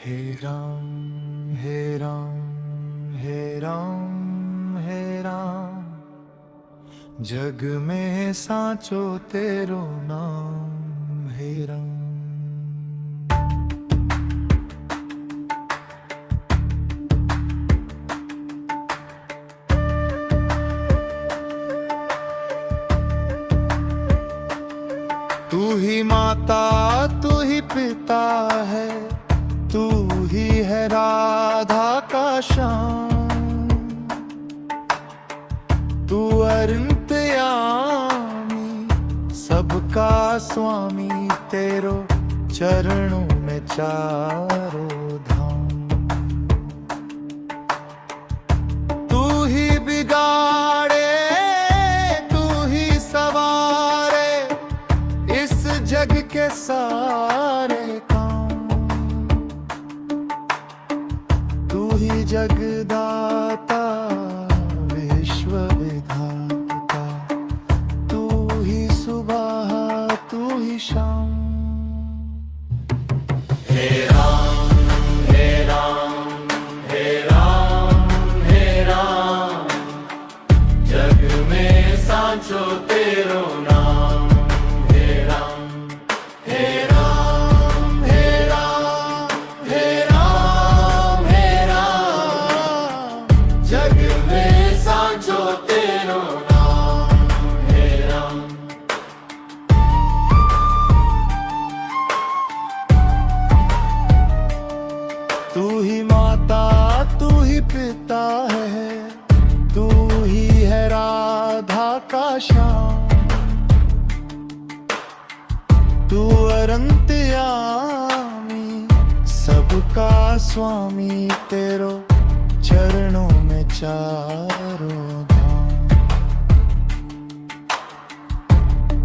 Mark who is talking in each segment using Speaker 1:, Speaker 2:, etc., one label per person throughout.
Speaker 1: हे राम हे राम हे राम हे राम, जग में साचो तेरो नाम हे राम। तू ही माता तू ही पिता है, तू ही है राधा का श्याम। तू अंतर्यामी सबका स्वामी, तेरो चरणों में चारों धाम। तू ही बिगाड़े तू ही सवारे इस जग के सारे काम। तू ही जगदाता विश्व विधाता, तू ही सुबह तू ही शाम। हे राम हे राम हे राम हे राम, जग में सांचो तेरो नाम। तू ही माता तू ही पिता है, तू ही है राधा का श्याम। तू अंतर्यामी सबका स्वामी, तेरो चरणों में चारों धाम।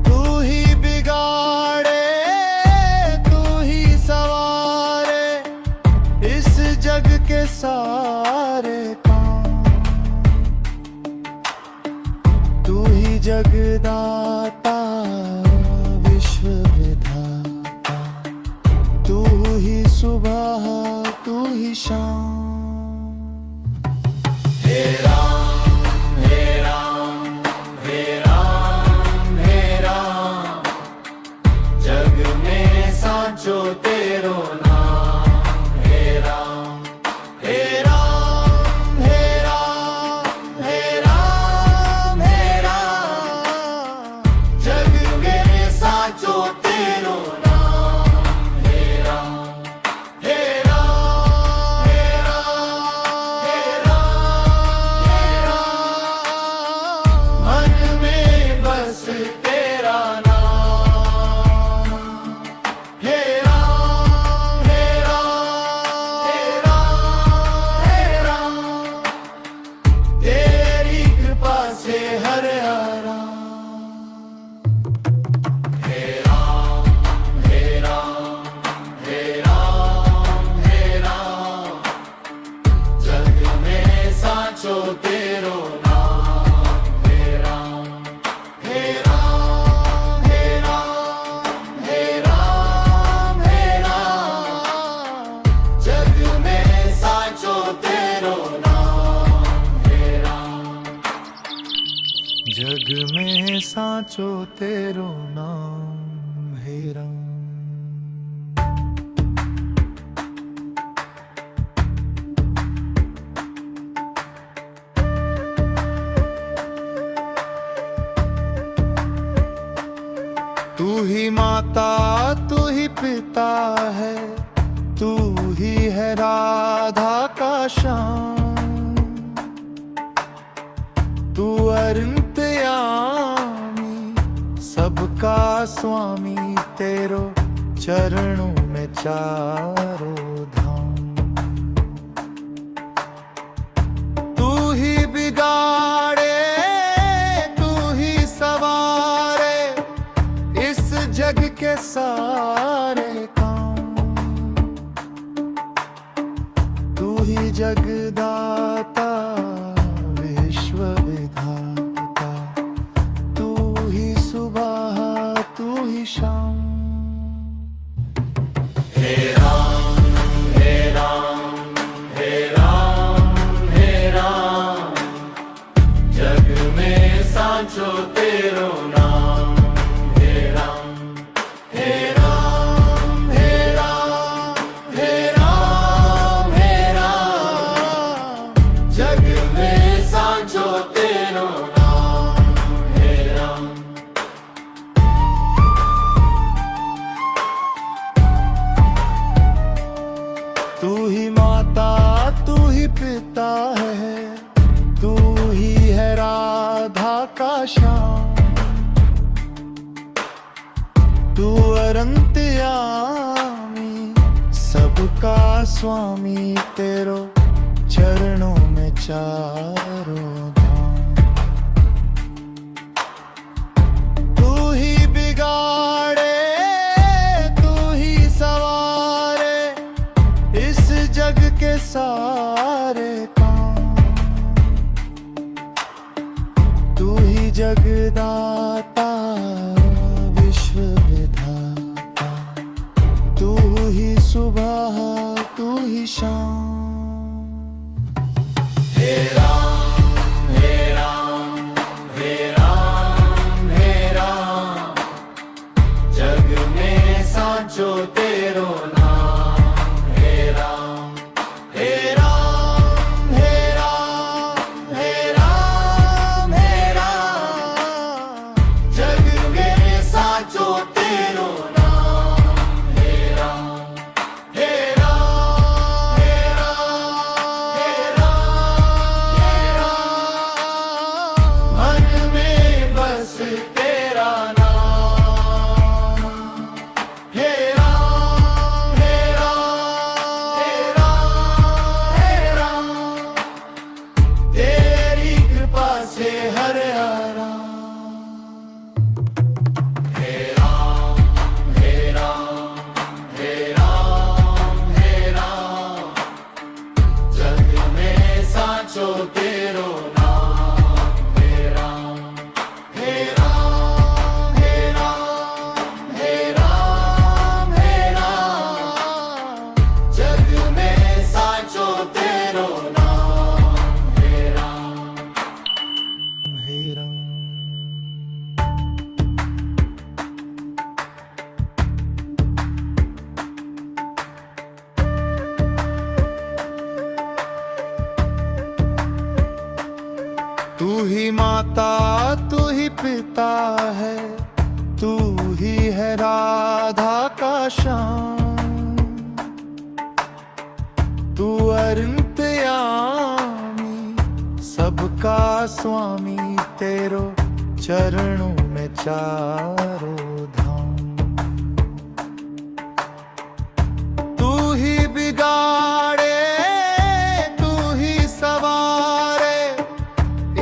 Speaker 1: तू ही बिगाड़े तू ही सवारे इस जग के सारे काम। तू ही जगदाता विश्व विधाता, तू ही सुबह तू ही शाम। हे राम हे राम हे राम हे राम, जग में सांचो तेरो नाम। हे राम हे राम हे राम हे राम हे राम, जग में सांचो तेरो नाम। हे राम हे राम हे राम हे राम हे राम, मन में बस तेरा नाम। हे राम हे राम हे राम हे राम, तेरी कृपा से हर आराम। हे राम हे राम हे राम हे राम, जग में सांचो तेरो नाम। हे राम हे राम हे राम हे राम हे राम, जग में सांचो तेरो नाम। हे राम जग में सांचो तेरो नाम। हे राम। तू ही माता तू ही पिता है, तू ही है राधा का श्याम। तू अंतर्यामी सबका स्वामी, तेरो चरणों में चारों धाम। तू ही बिगाड़े तू ही सवारे इस जग के सारे काम। तू ही जगदाता विश्व विधाता, तू ही सुबह तू ही शाम। हे राम हे पिता है, तू ही है राधा का श्याम। तू अनंतयामी, सबका स्वामी, तेरो चरणों में चारों धाम। तू ही बिगाड़े, तू ही सवारे इस जग के सारे काम। तू ही जगदाता, विश्व विधाता, तू ही सुबह, तू ही शाम। हे राम, हे राम, हे राम, हे राम, जग में सांचो तेरो नाम। हे राम, हे राम, हे राम, हे राम, हे राम, जग में सांचो तेरो नाम। हे राम, हे राम, हे राम, हे राम, मन में बस तेरा नाम। हे राम, हे राम, हे राम, हे राम, तेरी कृपा से हर आराम। हे राम, हे राम, हे राम, हे राम, जग में सांचो तेरो नाम। हे राम, हे राम, हे राम, हे राम, हे राम, जग में सांचो तेरो नाम। हे राम, हे राम। तू ही माता, तू ही पिता है, तू ही है राधा का श्याम। तू अनंतयामी, सबका स्वामी, तेरो चरणों में चारों धाम। तू ही बिगाड़े, तू ही सवारे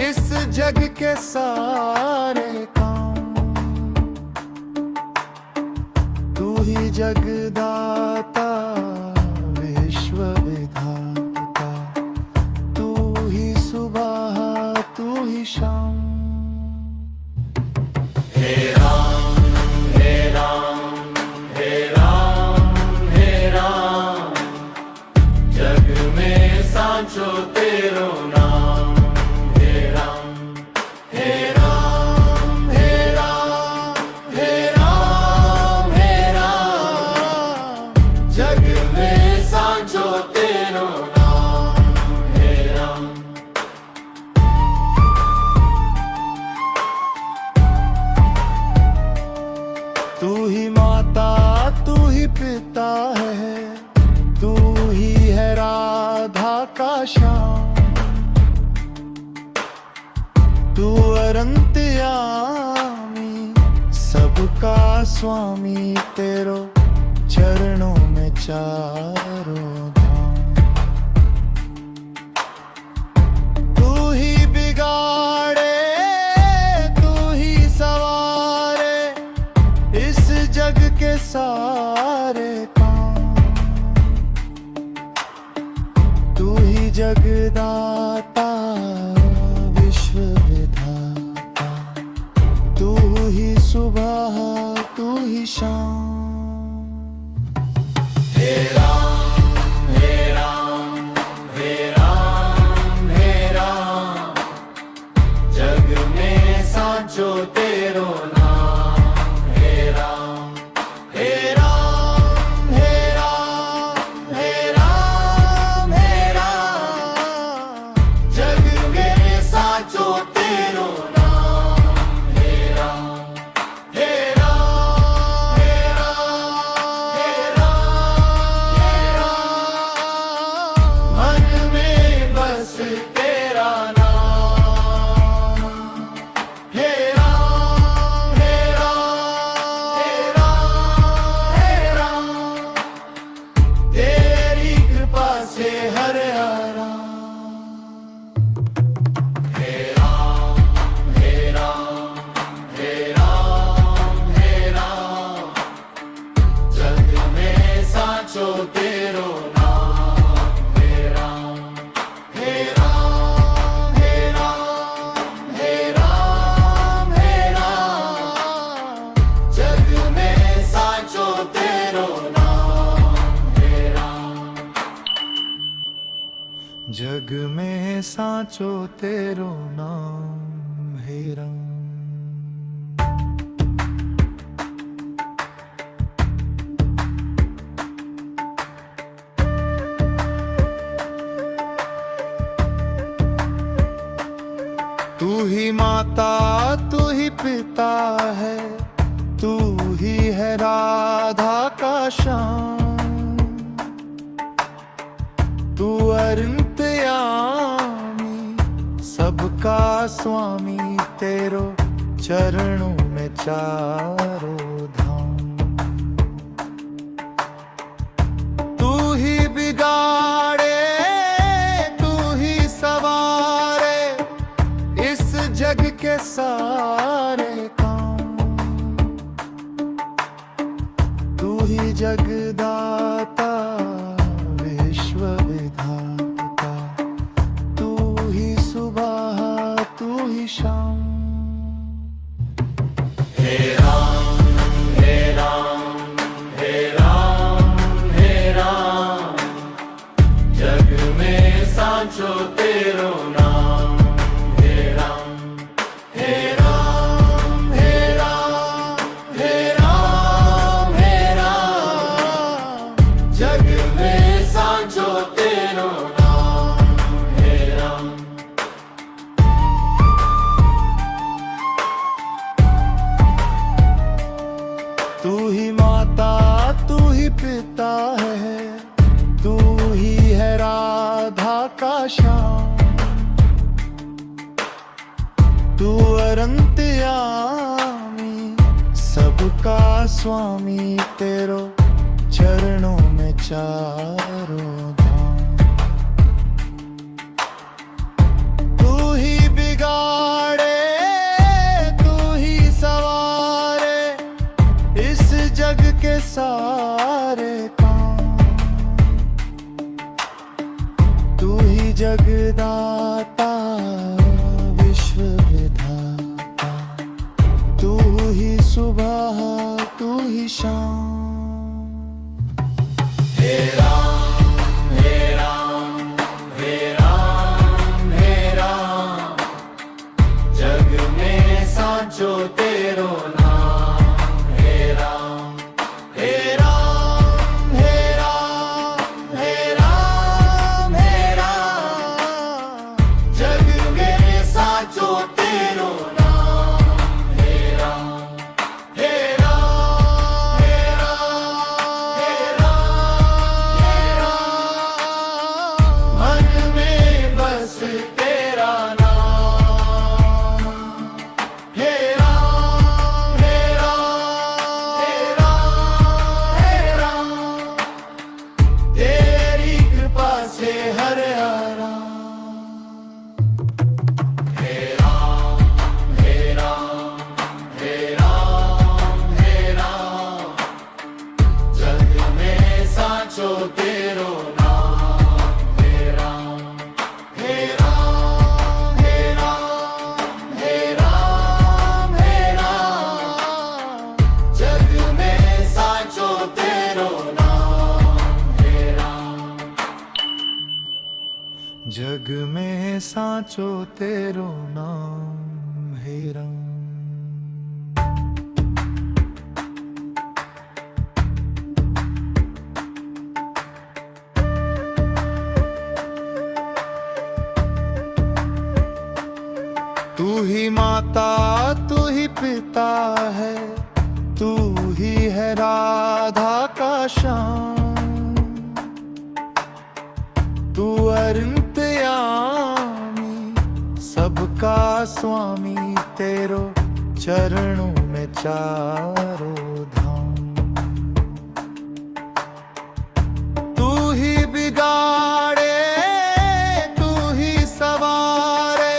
Speaker 1: इस जग के सारे काम। तू ही जगदाता, विश्व विधाता, तू ही सुबह, तू ही शाम। हे राम, हे राम, हे राम, हे राम, जग में सांचो तेरो नाम। हे राम, हे राम, हे राम, हे राम, हे राम, जग में सांचो तेरो नाम। हे राम, तू ही माता, तू ही पिता है, तू ही है राधा का श्याम। तू अनंतयामी, सबका स्वामी, तेरो चरणों में चारों धाम। तू ही बिगाड़े, तू ही सवारे इस जग के सारे काम। तू ही जगदाता, विश्व विधाता, तू ही सुबह, तू ही शाम। साचो तेरो नाम हे राम हे राम हे राम हे राम हे राम जग में साचो तेरो नाम हे राम जग में साचो तेरो नाम हे राम तू ही माता तू ही पिता है तू ही है राधा का श्याम तू अंतर्यामी सबका स्वामी तेरो चरणों में चारों धाम तू ही बिगाड़े तू ही सवारे इस जग के सारे काम तू ही जगदाता विश्व विधाता तू ही सुबह तू ही शाम हे राम हे राम हे राम हे राम जग में साचो तेरो नाम हे राम हे राम हे राम हे राम हे राम जग में साचो तेरो नाम हे राम तू ही माता तू ही पिता है तू ही है राधा का श्याम तू अंतर्यामी सबका स्वामी तेरो चरणों में चारों धाम तू ही बिगाड़े तू ही सवारे इस जग के सारे काम तू ही जगदाता विश्व विधाता तू ही सुबह तू ही शाम हे राम हे राम हे राम हे राम जग में साचो तेरो नाम हे राम हे राम हे राम हे राम हे राम जग में साचो तेरो नाम हे राम हे राम हे राम हे राम हे राम मन में बस तेरा नाम हे राम हे राम हे राम हे राम तेरी कृपा से हर आराम हे राम हे राम हे राम हे राम जग में साचो तेरो नाम हे राम हे राम हे राम हे राम हे राम जग में साचो तेरो नाम हे राम जग में साचो तेरो नाम हे राम तू ही माता तू ही पिता है तू ही है राधा का श्याम तू अंतर्यामी सबका स्वामी तेरो चरणों में चारों धाम तू ही बिगाड़े तू ही सवारे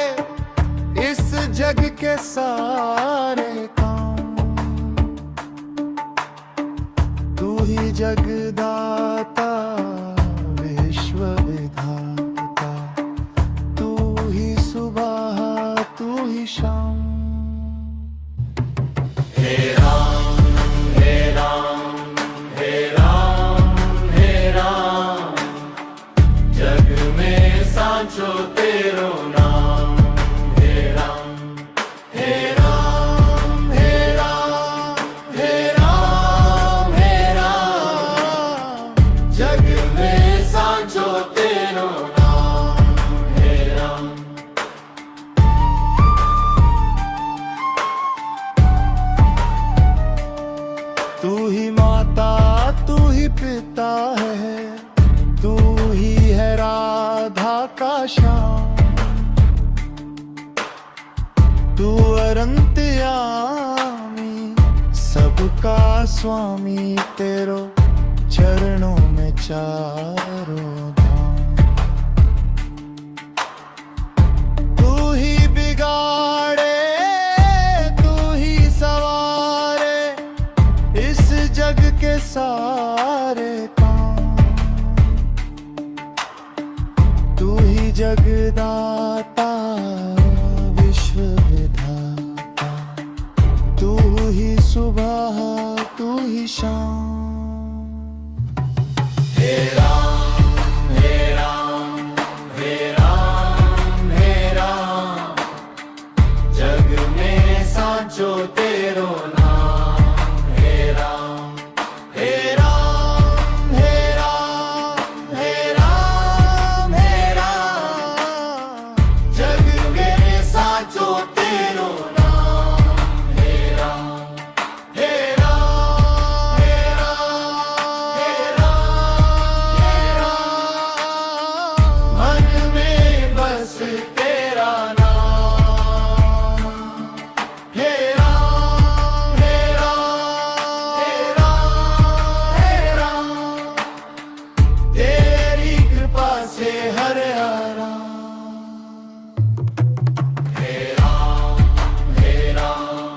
Speaker 1: इस जग के सारे काम तू ही जगदाता विश्व विधाता, तू ही सुबह तू ही शाम। हे राम हे राम हे राम हे राम, जग में सांचो तेरो नाम। हे राम हे राम हे राम हे राम हे राम, जग में सांचो तेरो नाम। हे राम तू ही माता तू ही पिता है, तू ही है राधा का श्याम। तू अरंतयामी सबका स्वामी, तेरो चरणों में चारों धाम। तू ही बिगाड़े तू ही सवारे इस जग के सारे काम। तू ही जगदाता विश्व विधाता, तू ही सुबह तू ही शाम। हे राम हे राम हे राम हे राम, जग में सांचो तेरो नाम। हे राम हे राम हे राम हे राम हे राम, जग में सांचो तेरो नाम। हे राम हे राम हे राम हे राम हे राम, मन में बस तेरा नाम। हे राम हे राम हे राम हे राम, तेरी कृपा से हर आराम। हे राम हे राम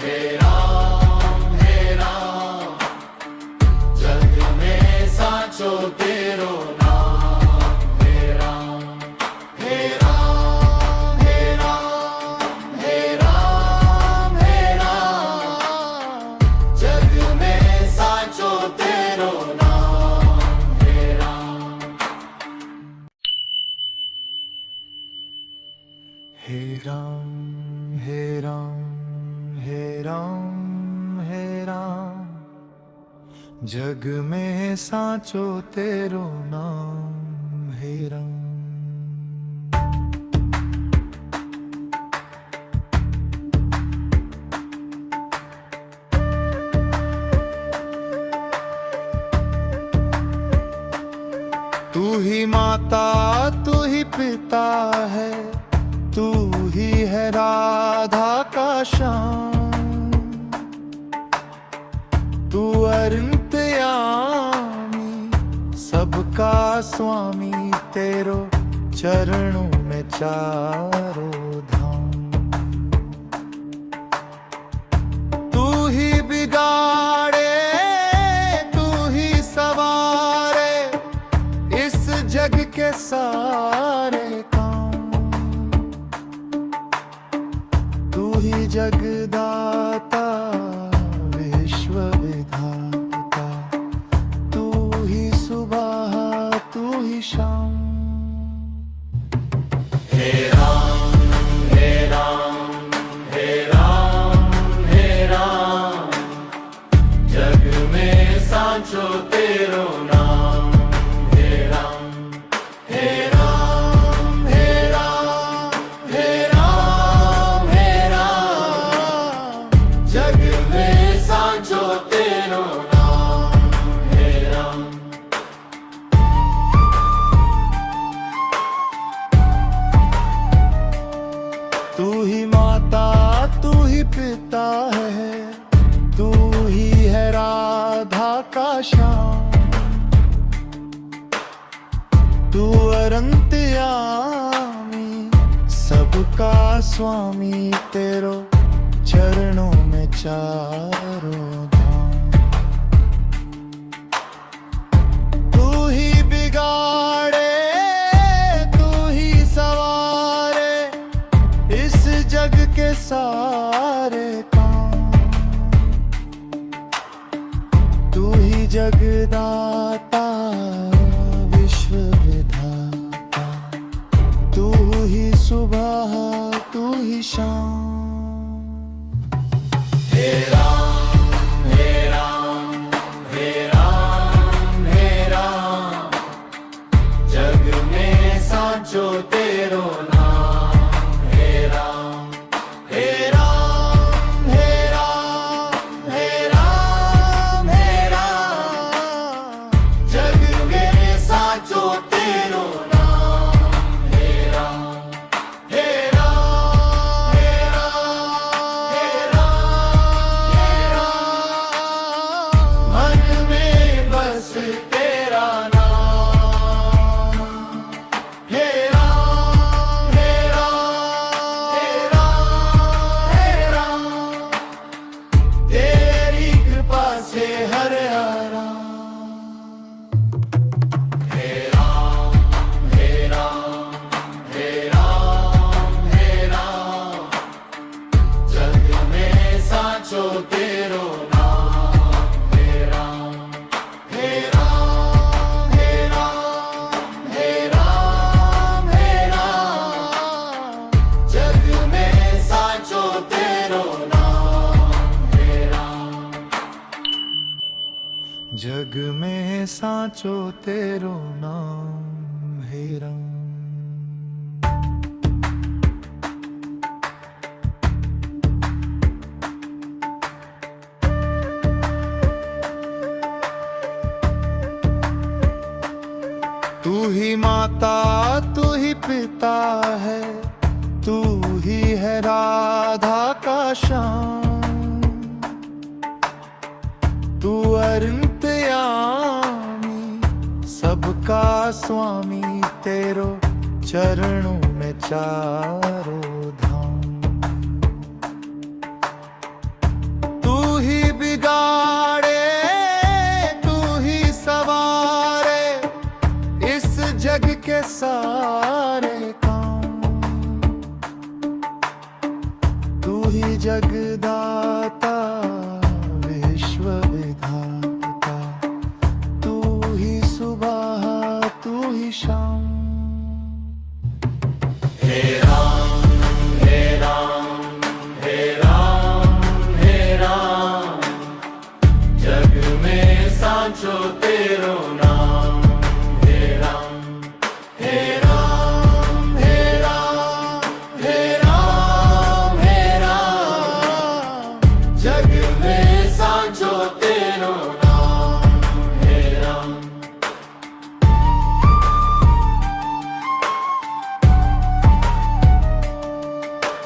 Speaker 1: हे राम हे राम, जग में सांचो तेरो नाम। हे राम हे राम हे राम हे राम हे राम, जग में सांचो तेरो नाम। हे राम हे राम हे राम हे राम हे राम, जग में सांचो तेरो नाम। हे राम तू ही माता तू ही पिता है, तू ही है राधा का श्याम। तू अरंतयामी सबका स्वामी, तेरो चरणों में चारों धाम। तू ही बिगाड़े तू ही सवारे इस जग के सारे काम। तू ही जगदाता विश्व विधाता, तू ही सुबह तू ही शाम। हे राम हे राम हे राम हे राम, जग में सांचो तेरो नाम। हे राम हे राम हे राम हे राम हे राम, जग में सांचो तेरो नाम। हे राम तू ही माता तू ही पिता है, तू ही है राधा का श्याम। तू अरंतयामी सबका स्वामी, तेरो चरणों में चारों धाम। जगदाता विश्व विधाता, तू ही सुबह तू ही शाम। हे राम हे राम हे राम हे राम, जग में साचो तेरो नाम। हे राम हे राम हे राम हे राम हे राम, जग में साचो तेरो नाम। हे राम हे राम हे राम हे राम हे राम, मन में बस तेरा नाम। हे राम हे राम हे राम हे राम, तेरी कृपा से हर आराम। हे राम हे राम हे राम हे राम, जग में साचो तेरो नाम। हे राम हे राम हे राम हे राम हे राम, जग में साचो तेरो नाम। हे राम जग में साचो तेरो नाम। हे राम। तू ही माता तू ही पिता है, तू ही है राधा का श्याम। तू अरिंतयामी सबका स्वामी, तेरो चरणों में चारों धाम। तू ही बिगाड़े तू ही सवारे, इस जग के सारे काम। तू ही जगदाता विश्व विधाता, तू ही सुबह तू ही शाम। हे राम हे राम हे राम हे राम, जग में साचो तेरो नाम। हे राम हे राम हे राम हे राम हे राम, जग में साचो तेरो नाम। हे राम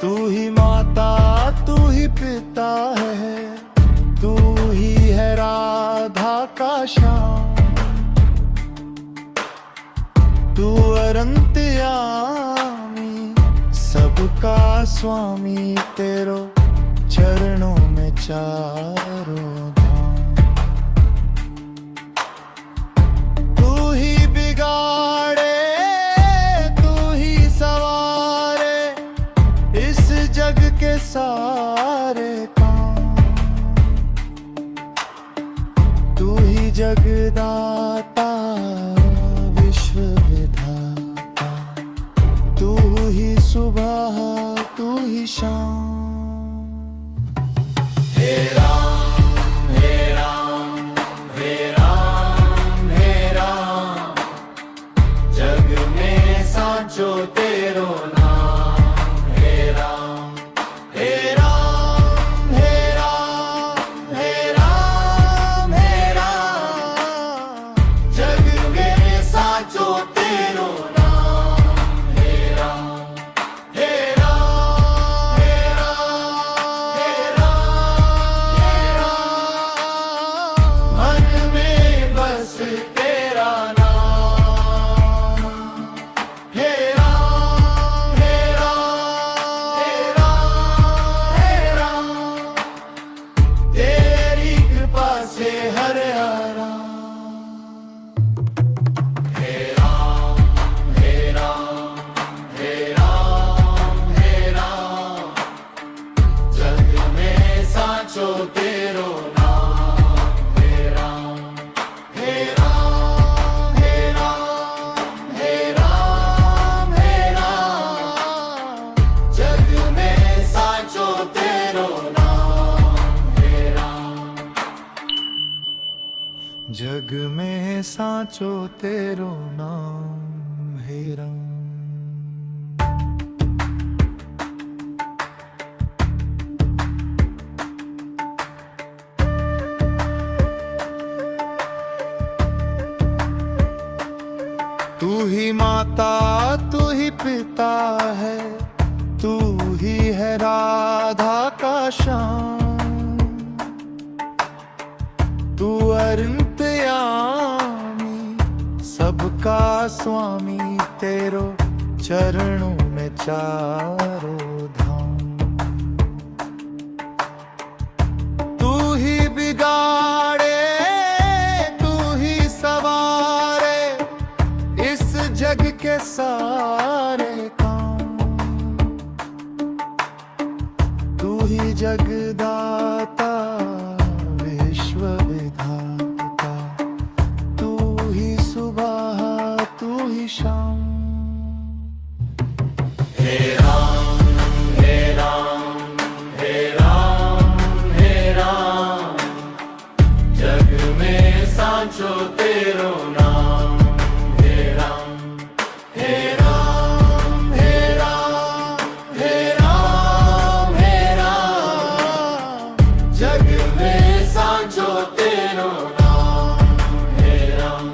Speaker 1: तू ही माता तू ही पिता है, तू ही है राधा का श्याम। तू अरंतयामी सबका स्वामी, तेरो चरणों में चारों धाम। तू ही बिगाड़े तू ही सवारे, इस जग के सारे काम। तू ही जगदाता विश्व विधाता, तू ही सुबह तू ही शाम। हे राम हे राम हे राम हे राम, जग में साचो तेरो नाम। हे राम हे राम हे राम हे राम हे राम, जग में साचो तेरो नाम। हे राम हे राम हे जग में साचो तेरो नाम है रंग। तू ही माता तू ही पिता है, तू ही है राधा का श्याम। तू अंतर्यामी सबका स्वामी, तेरो चरणों में चारों धाम। तू ही बिगाड़े तू ही सवारे इस जग के सारे काम। तू ही जगदाता विश्व विधाता, तू ही सुबह तू ही शाम। हे राम हे राम हे राम हे राम, जग में साचो तेरो नाम हे राम। हे राम हे राम हे राम हे राम, जग में साचो तेरो नाम हे राम।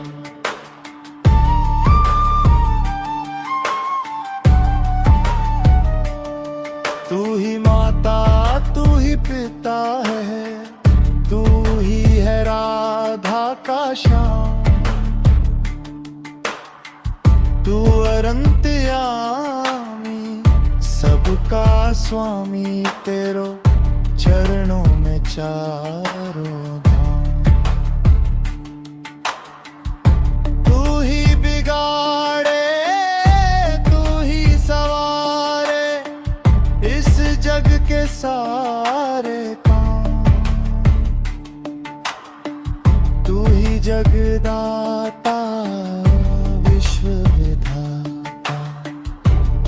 Speaker 1: तू ही माता तू ही पिता है, तू ही है राधा का श्याम। तू अंतर्यामी सबका स्वामी, तेरो चरणों में चारों धाम। तू ही बिगाड़े तू ही सवारे इस जग के सारे काम। तू ही जगदाता विश्व विधाता,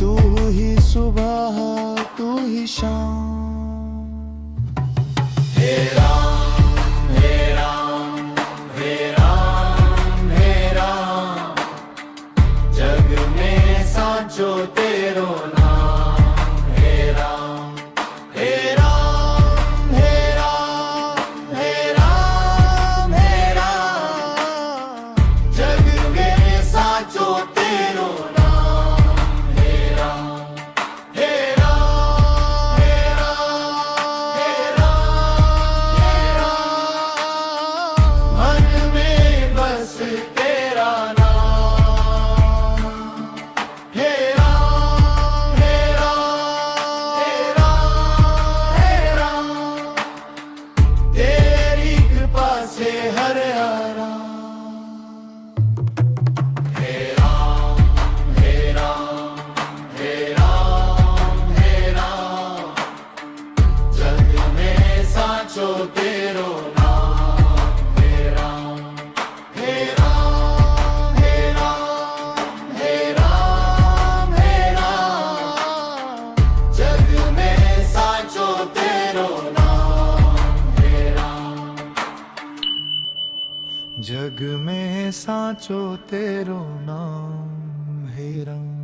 Speaker 1: तू ही सुबह तू ही शाम। हे राम हे राम हे राम हे राम, जग में साचो तेरो नाम हे राम। हे राम हे राम हे राम हे राम, जग में साचो तेरो नाम हे राम। हे राम हे राम हे राम हे राम, मन में बस तेरा नाम। हे राम हे राम हे राम हे राम, तेरी कृपा से हर आराम। हे राम हे राम हे राम हे राम, जग में साचो तेरो नाम हे राम। हे राम हे राम हे राम हे राम, जग में साचो तेरो नाम हे राम। जग में साचो तेरो नाम है रंग।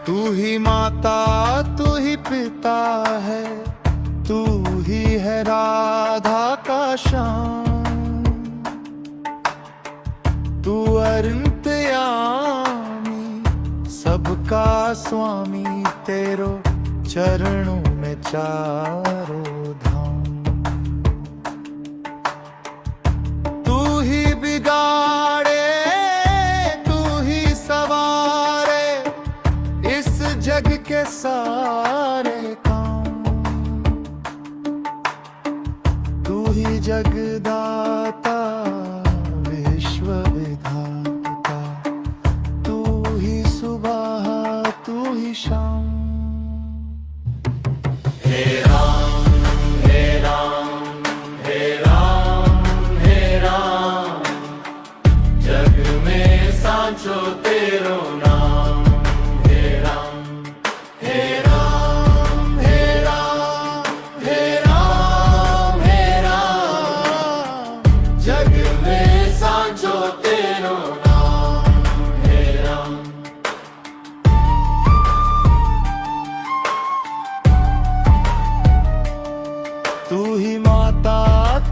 Speaker 1: तू ही माता तू ही पिता है, तू ही है राधा का श्याम। तू अंतर्यामी सबका स्वामी, तेरो चरणों में चारों धाम। तू ही बिगाड़े तू ही सवारे इस जग के सारे काम। तू ही जगदाता विश्व विधाता, तू ही सुबह तू ही शाम। हे राम हे राम हे राम हे राम, जग में साच सांचो तेरो नाम। हे राम हे राम हे राम हे राम हे राम, जग में सांचो तेरो नाम। हे राम तू ही माता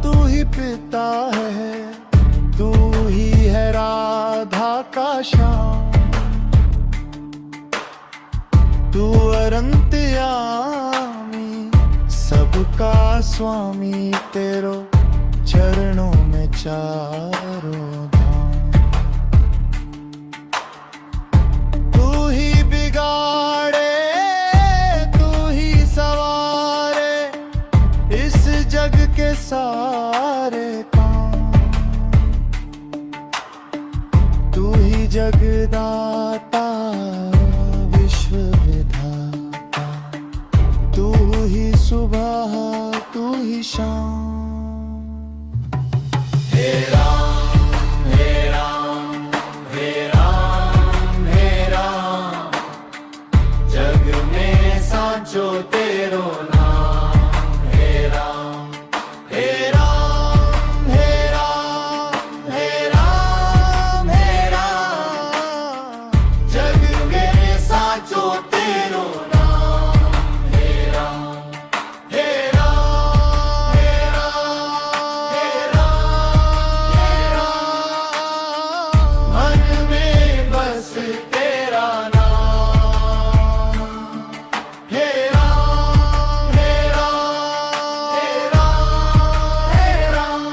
Speaker 1: तू ही पिता है, तू ही है राधा का श्याम। तू अनंतयामी सबका स्वामी, तेरो चरणों में चारों धाम। तू ही बिगाड़े तू ही सवारे इस जग के सारे काम। तू ही जगदाता विश्व विधाता, तू ही सुबह तू ही शाम। हे राम हे राम हे राम हे राम, जग में सांचो तेरो नाम। हे राम हे राम हे राम हे राम हे राम, जग में सांचो तेरो नाम। हे राम हे राम हे राम हे राम हे राम, मन में बस तेरा नाम। हे राम हे राम हे राम हे राम,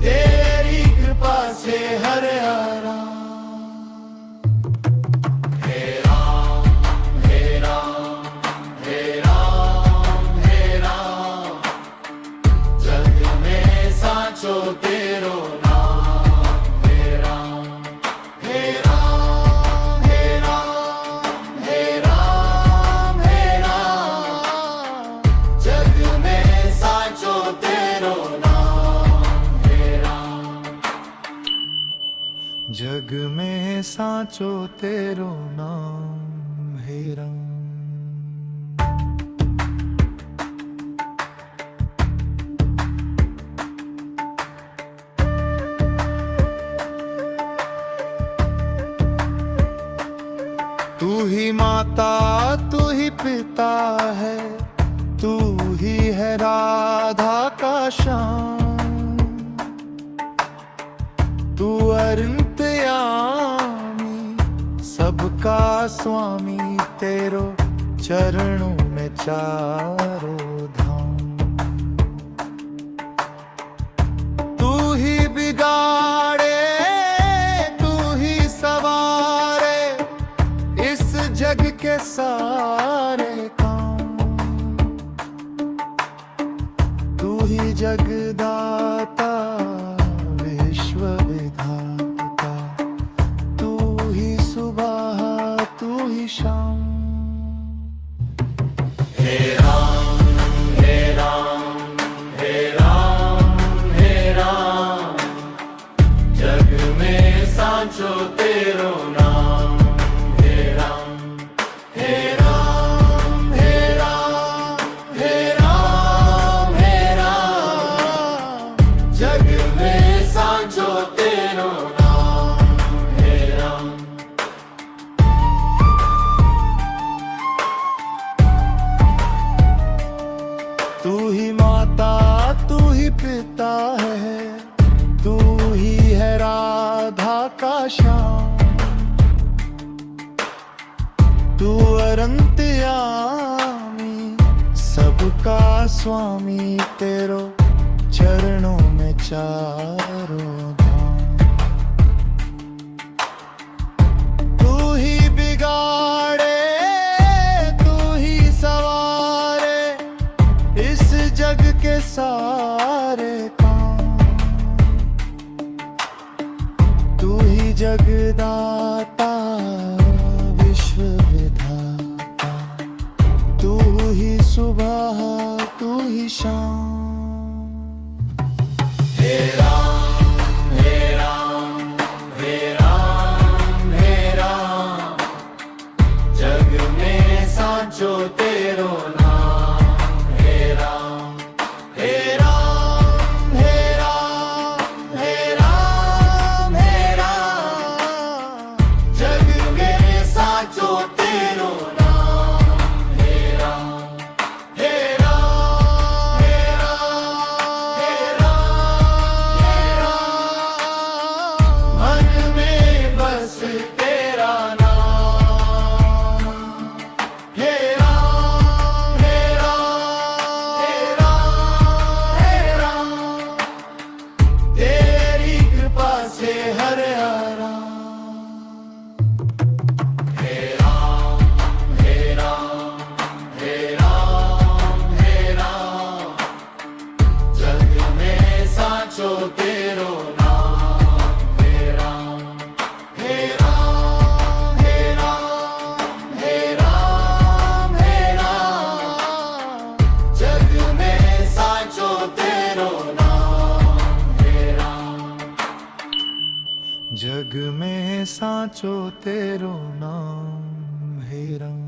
Speaker 1: तेरी कृपा से हर आराम। हे राम हे राम हे राम हे राम, जग में सांचो तेरो नाम। हे राम हे राम हे राम हे राम हे राम, जग में सांचो तेरो नाम। हे राम जग में सांचो तेरो नाम। हे राम तू ही माता तू ही पिता है, तू ही है राधा का श्याम। तू अनंतयामी सबका स्वामी, तेरो चरणों में चारों धाम। तू ही बिगाड़े तू ही सवारे इस जग के सारे काम। तू ही जगदाता विश्व विधाता, तू ही सुबह तू ही शाम। हे राम हे राम हे राम हे राम, जग में सांचो तेरो नाम। हे राम हे राम हे राम हे राम हे राम, जग में सांचो तेरो नाम। हे राम तू ही माता तू ही पिता है, तू ही है राधा का श्याम। तू अनंतयामी सबका स्वामी, तेरो चरणों में चारों धाम। तू ही बिगाड़े तू ही सवारे इस जग के सारे काम। तू ही जगदाता विश्व विधाता, तू ही सुबह तू ही शाम। हे राम हे राम हे राम सांचो तेरो नाम है रंग।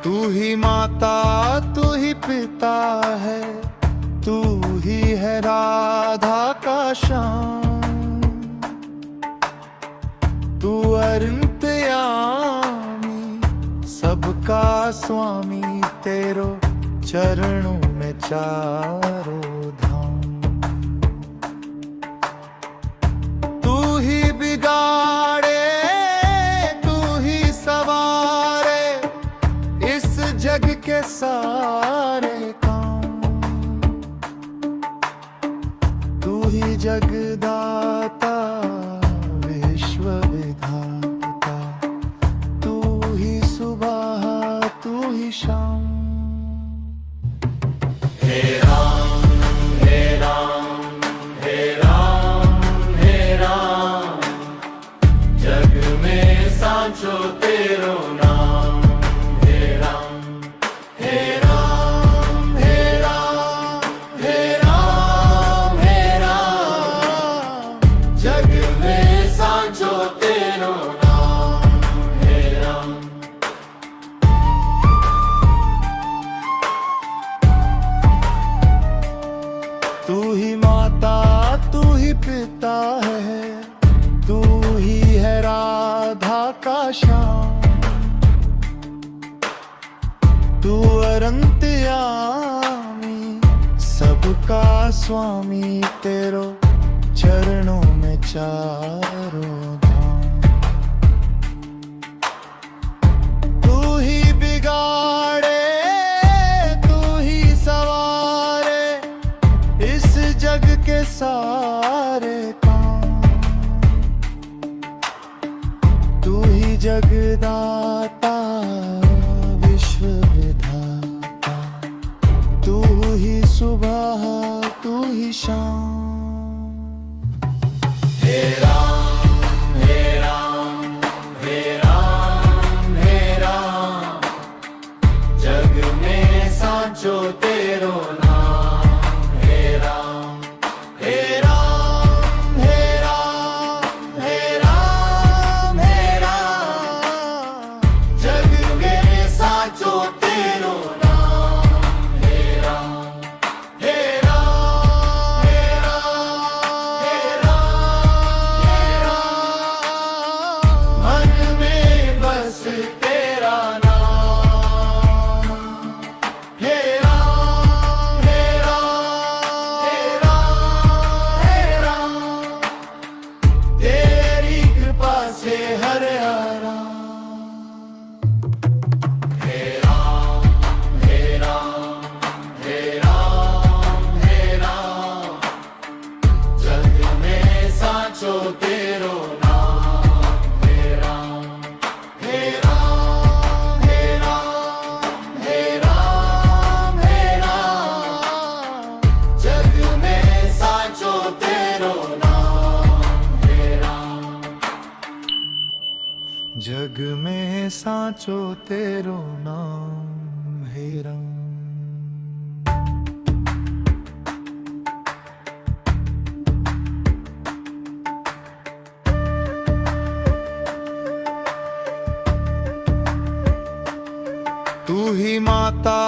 Speaker 1: तू ही माता तू ही पिता है, तू ही है राधा का श्याम। तू अंतर्यामी सबका स्वामी, तेरो चरणों में चारों धाम। तू ही बिगाड़े तू ही सवारे इस जग के सारे काम। तू ही जगदाता विश्व विधाता, तू ही सुबह तू ही शाम। हे राम हे राम हे राम हे राम, जग में सांचो तेरो नाम हे राम। हे राम हे राम हे राम हे राम, जग में सांचो तेरो नाम हे राम। तू ही माता तू ही पिता है, तू ही है राधा का श्याम। तू अंतर्यामी सबका स्वामी, तेरो चरणों में चारों धाम। तू ही बिगाड़े तू ही सवारे इस जग के सारे काम। तू ही जगदाता विश्व विधाता, तू ही सुबह तू ही शाम। हे राम हे राम हे राम हे राम, जग में सांचो तेरो नाम हे राम। हे राम हे राम हे राम हे राम, जग में सांचो तेरो नाम हे राम। हे राम हे राम हे राम हे राम, मन में बस तेरा नाम। हे राम हे राम हे राम हे राम, तेरी कृपा से हर आराम। हे राम हे राम हे राम हे राम, जग में सांचो तेरो नाम हे राम। हे राम हे राम हे राम हे राम, जग में सांचो तेरो नाम हे राम। जग में सांचो तेरो नाम है रंग। तू ही माता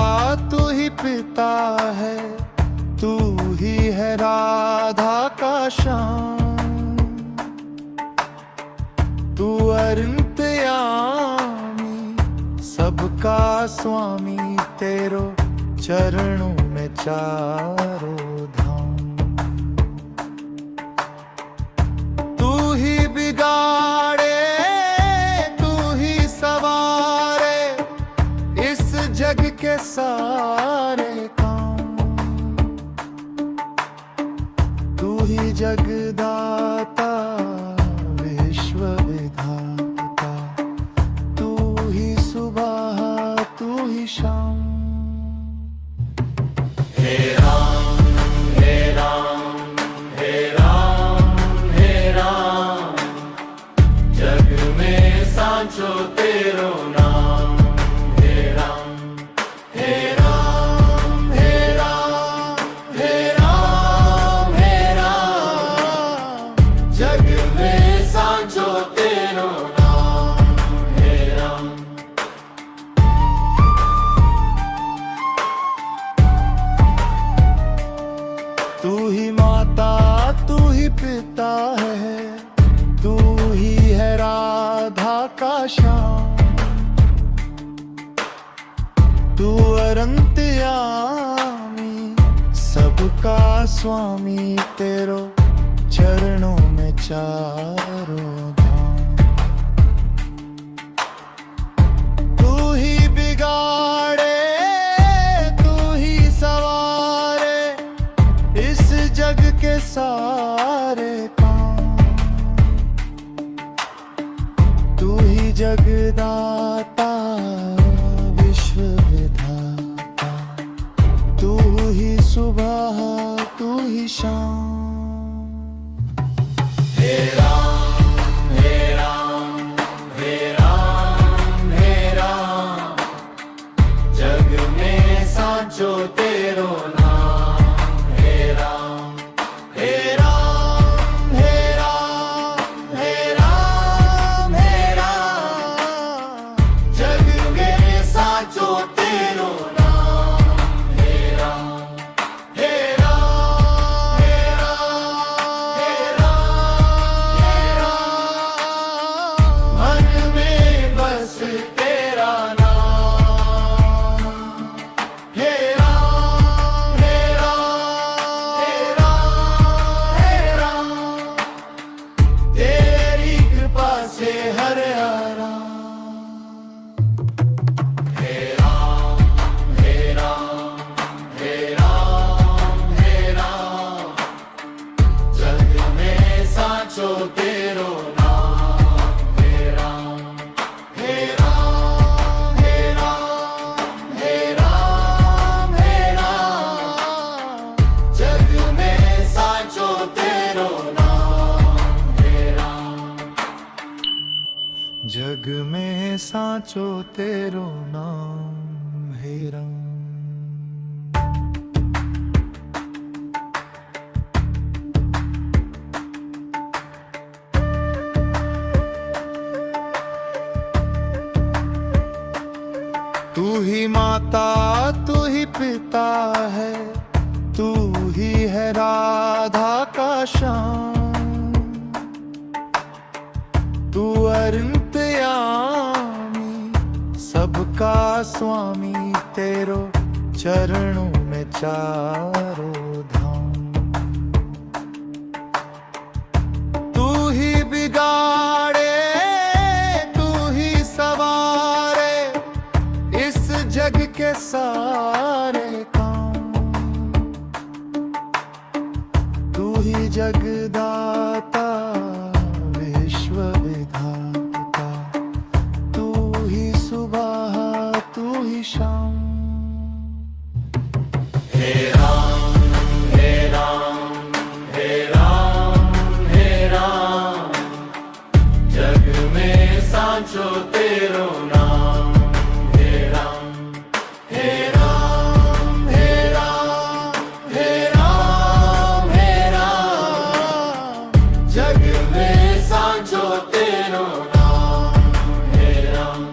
Speaker 1: तू ही पिता है, तू ही है राधा का श्याम। तू अंतर्यामी सबका स्वामी, तेरो चरणों में चारों धाम। तू ही बिगाड़े तू ही सवारे इस जग के सारे काम। तू ही जगदाता विश्व विधाता, तू ही सुबह तू ही शाम। हे राम हे राम हे राम हे राम, जग में सांचो तेरो स्वामी तेरो चरणों में चारों धाम। तू ही बिगाड़े तू ही सवारे इस जग के सारे काम। तू ही जगदाता विश्व विधाता, तू ही सुबह तू ही शाम। हे राम हे राम हे राम हे राम, जग में साचो तेरो नाम। हे राम हे राम हे राम हे राम हे राम, जग में साचो तेरो नाम। हे राम हे राम हे राम हे राम हे राम, मन में बस तेरा नाम। हे राम हे राम हे राम हे राम, तेरी कृपा से हर आराम। हे राम हे राम हे राम हे राम, जग में साचो तेरो नाम। हे राम हे राम हे राम हे राम हे राम, जग में साचो तेरो नाम। हे राम जग में साचो तेरो नाम। हे राम। तू ही माता तू ही पिता है, तू ही है राधा का श्याम। तू अंतर्यामी सबका स्वामी तेरो चरणों में चारों धाम। तू ही बिगाड़े तू ही सवारे इस जग के सारे काम। तू ही जगदाता विश्व विधाता, तू ही सुबह तू ही शाम। हे राम हे राम हे राम हे राम, जग में साचो तेरो नाम। हे राम हे राम हे राम हे राम हे राम, जग में साचो तेरो नाम। हे राम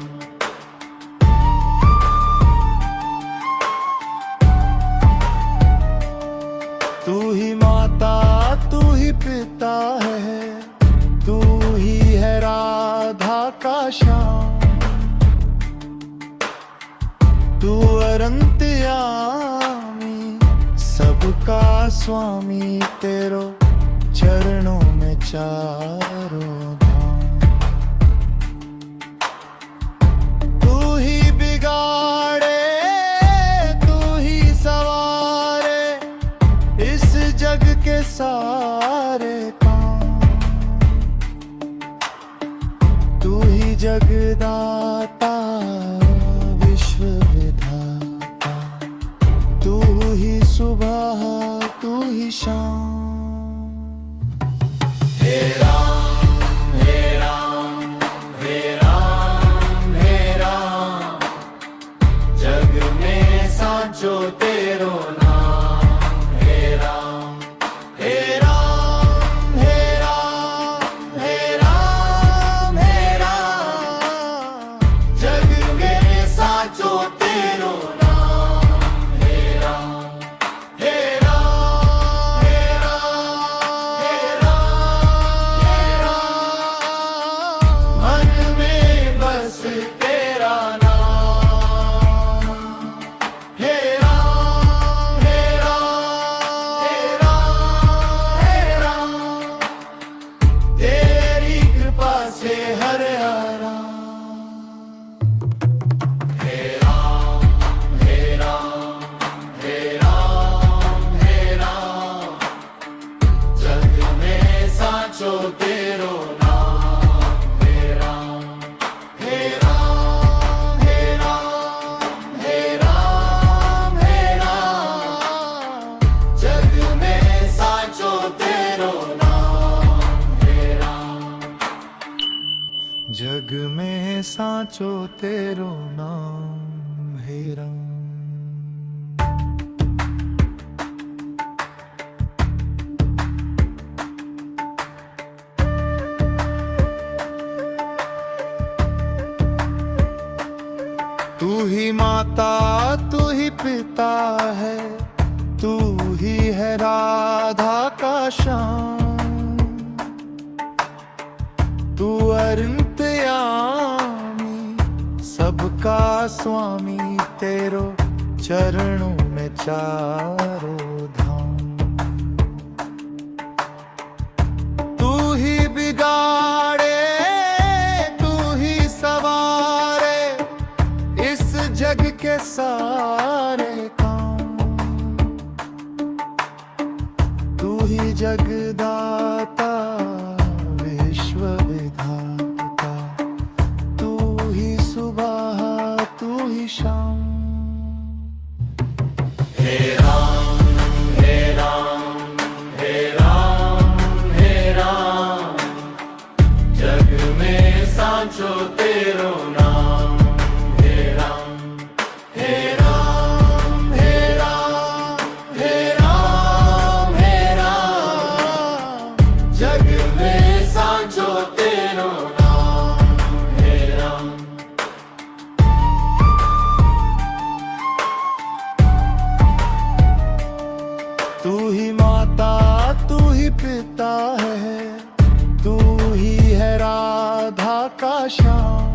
Speaker 1: तू ही माता तू ही पिता है, तू ही है राधा का श्याम। तू अंतर्यामी सबका स्वामी तेरो चरणों में चारों धाम। तू ही बिगाड़े तू ही सवारे इस जग के सारे काम। तू ही जगदाता विश्व विधाता, तू ही सुबह तू ही शाम। हे राम हे राम हे राम हे राम, जग में साचो तेरो नाम। हे राम हे राम हे राम हे राम हे राम, जग में साचो तेरो नाम। हे राम हे राम हे राम हे राम हे राम, मन में बस तेरा नाम। हे राम हे राम हे राम तेरो नाम है रंग। तू ही माता तू ही पिता है, तू ही है राधा का श्याम। तू अंतर्यामी सबका स्वामी, तेरो चरणों में चारों धाम। तू ही बिगाड़े तू ही सवारे इस जग के सारे काम। तू ही जगदाता विश्व विधाता, तू ही सुबह तू ही शाम। हे राम हे राम हे राम हे राम, जग में सांचो तेरो नाम। हे राम हे राम हे राम हे राम हे राम, जग में सांचो तेरो नाम। हे राम। तू ही माता तू ही पिता है, तू ही है राधा का श्याम।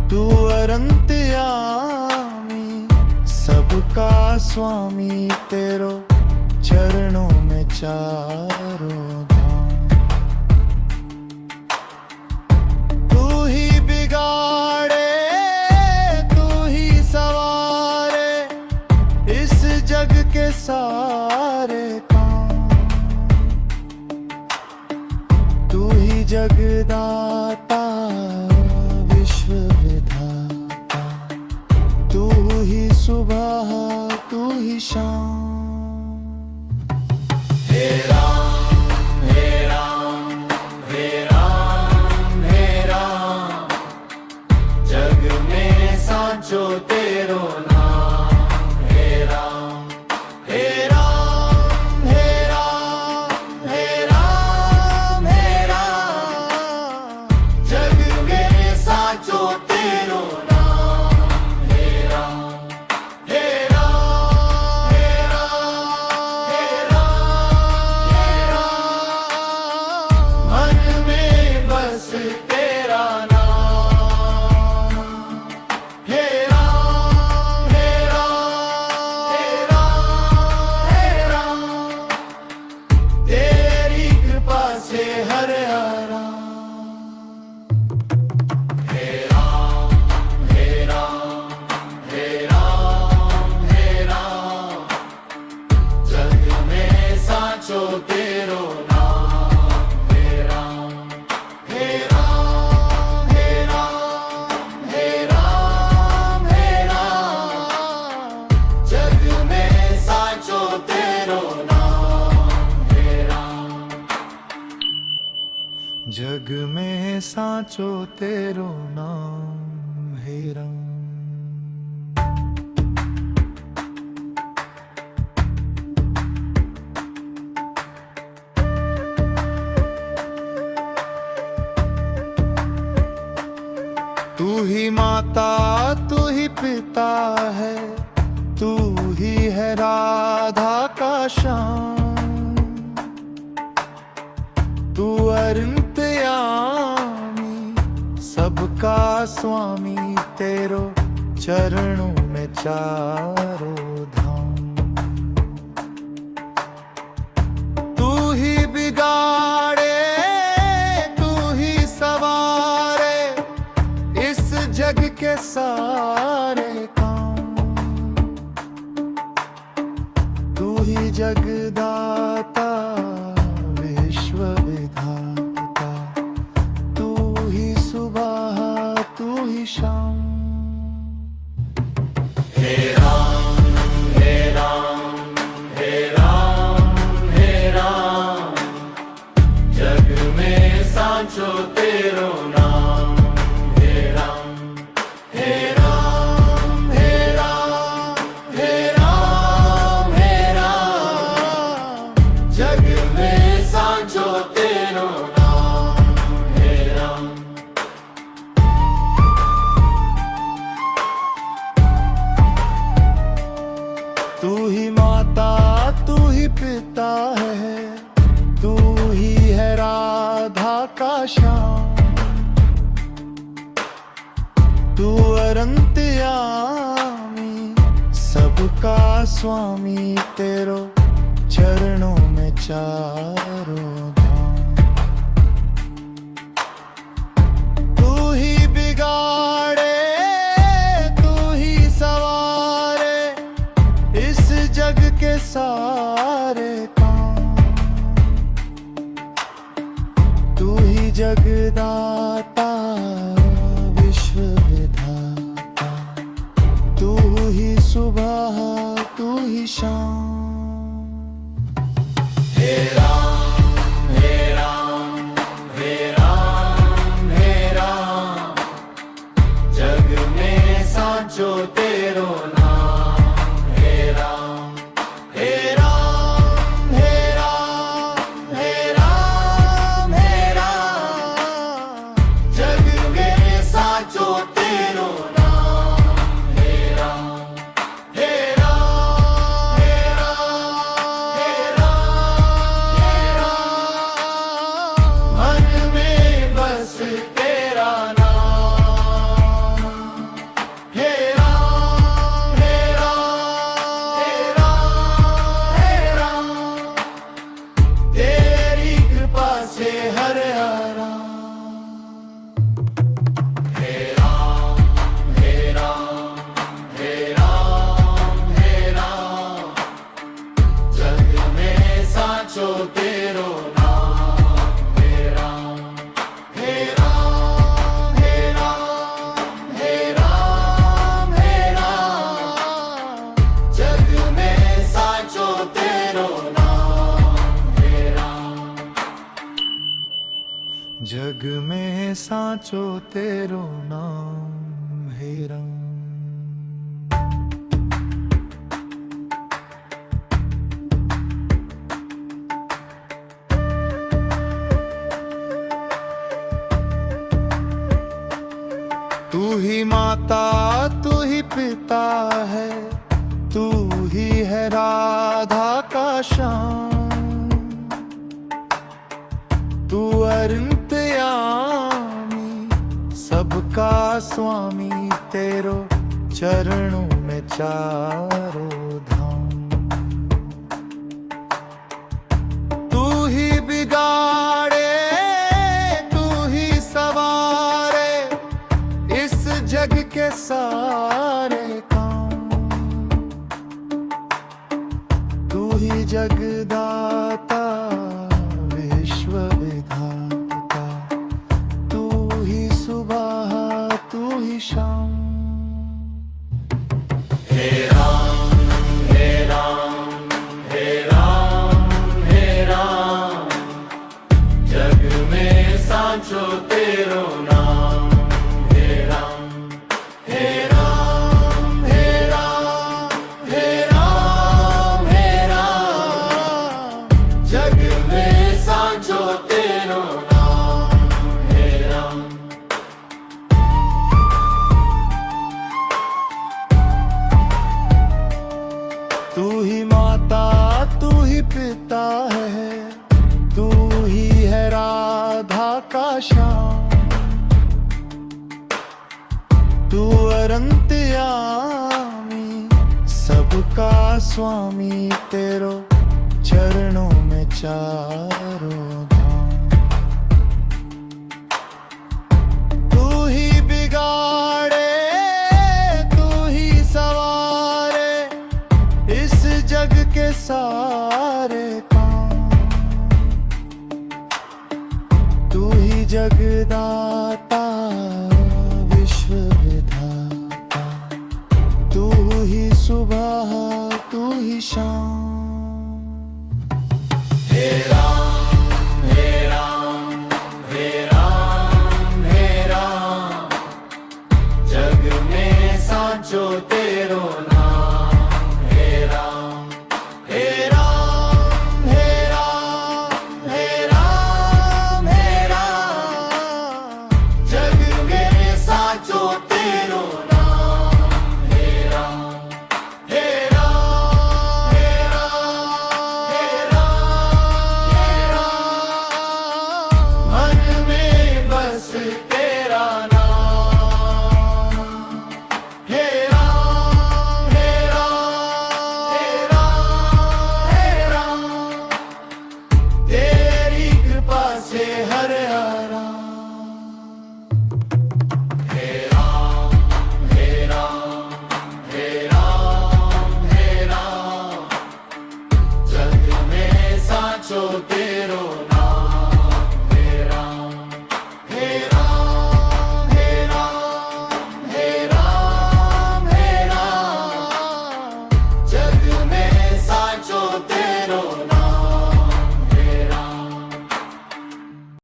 Speaker 1: तू अनंतयामी सबका स्वामी, तेरो चरणों में चारों धाम। तू ही बिगाड़े तू ही सवारे इस जग के सारे काम। तू ही जगदाता विश्व विधाता, तू ही सुबह तू ही शाम। हे राम हे राम हे राम हे राम, जग में सांचो तेरो नाम। हे राम हे राम हे राम हे राम हे राम, जग में सांचो तेरो नाम। हे राम हे राम हे राम हे राम हे राम, मन में बस तेरा नाम। हे राम हे राम हे राम हे राम, तेरी कृपा से हर आराम। हे राम हे राम हे राम हे राम, जग में सांचो तेरो नाम। हे राम हे राम हे राम हे राम हे राम, जग में सांचो तेरो नाम। हे राम। जग में सांचो तेरो नाम है रंग। तू ही माता तू ही पिता है, तू ही है राधा का श्याम। तू अंतर्यामी सबका स्वामी, तेरो चरणों में चारों धाम। तू ही बिगाड़े तू ही सवारे इस जग के सारे काम। तू ही जगदाता विश्व विधाता, तू ही सुबह तू ही शाम। हे राम हे राम हे राम हे राम, जग में सांचो तेरो नाम। तू अरंतयामी सबका स्वामी, तेरो चरणों में चारों धाम। तू ही बिगाड़े तू ही सवारे इस जग के सारे काम। तू ही जगदाता विश्व विधाता, तू ही सुबह तू ही शाम। हे राम हे राम हे राम हे राम, जग में सांचो तेरो नाम। हे राम हे राम हे राम हे राम हे राम, जग में सांचो तेरो नाम। हे राम हे राम हे राम हे राम हे राम, मन में बस तेरा नाम। हे राम हे राम हे राम हे राम, तेरी कृपा से हर आराम। हे राम हे राम हे राम हे राम, जग में सांचो तेरो नाम। हे राम हे राम हे राम हे राम हे राम, जग में सांचो तेरो नाम। हे राम जग में सांचो तेरो नाम। हे राम। तू ही माता तू ही पिता है, तू ही है राधा का श्याम। तू अरंतयामी सबका स्वामी, तेरो चरणों में चारों धाम। तू ही बिगाड़े तू ही सवारे इस जग के सारे काम। तू ही जगदाता विश्व विधाता, तू ही सुबह तू ही शाम। हे राम हे राम हे राम हे राम, जग में सांचो तेरो नाम। हे राम हे राम हे राम हे राम हे राम, जग में सांचो तेरो नाम। हे राम तू ही माता तू ही पिता है, तू ही है राधा का श्याम। तू अरंतयामी सबका स्वामी, तेरो चरणों में चारों धाम। तू ही बिगाड़े तू ही सवारे इस जग के सारे काम। तू ही जगदाता विश्व विधाता, तू ही सुबह तू ही शाम। हे राम हे राम हे राम हे राम, जग में सांचो तेरो नाम।